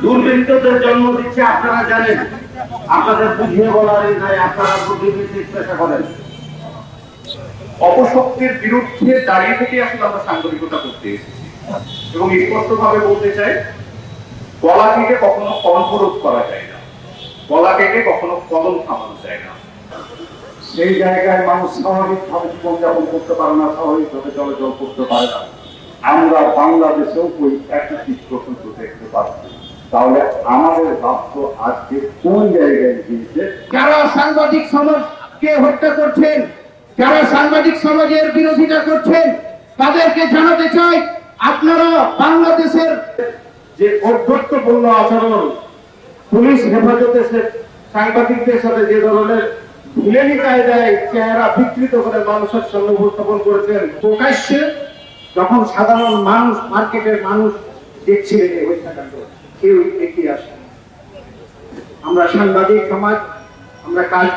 দুর্বৃত্তদের জন্ম দিচ্ছে আপনারা জানেন, আপনাদের বুঝিয়ে বলার নাই, আপনারা বুদ্ধিবৃত্তির চেষ্টা করেন। অপশক্তির বিরুদ্ধে দাঁড়িয়ে থেকে আসলে আমরা সাংবাদিকতা করতে এসেছি এবং স্পষ্টভাবে বলতে চাই, গলা কেটে কখনো কণ্ঠরোধ করা যায় না, গলা কেটে কখনো কলম থামানো যায় না। সেই জায়গায় মানুষ স্বাভাবিকভাবে জীবনযাপন করতে পারে না, স্বাভাবিকভাবে চলাচল করতে পারে না। আমরা বাংলাদেশেও ওই একই চিত্র কিন্তু দেখতে পাচ্ছি। তাহলে আমাদের ভাবত আজকে কোন জায়গায় গিয়েছে? যারা সাংবাদিক সমাজকে হত্যা করছেন, যারা সাংবাদিক সমাজের বিরোধিতা করছেন, তাদেরকে জানাতে চাই, আপনারা বাংলাদেশের যে অধ্যত্বপূর্ণ আচরণ, পুলিশ হেফাজতে সাংবাদিকদের সাথে যে ধরনের ভিলেনি কায়দায় চেহারা বিকৃত করে মানুষের সঙ্গে উপস্থাপন করেছেন, প্রকাশ্যে যখন সাধারণ মানুষ, মার্কেটের মানুষ দেখছিলেন এই হত্যাকাণ্ড, কেউ এগিয়ে আসেন। আমরা সাংবাদিক সমাজ, আমরা কাজ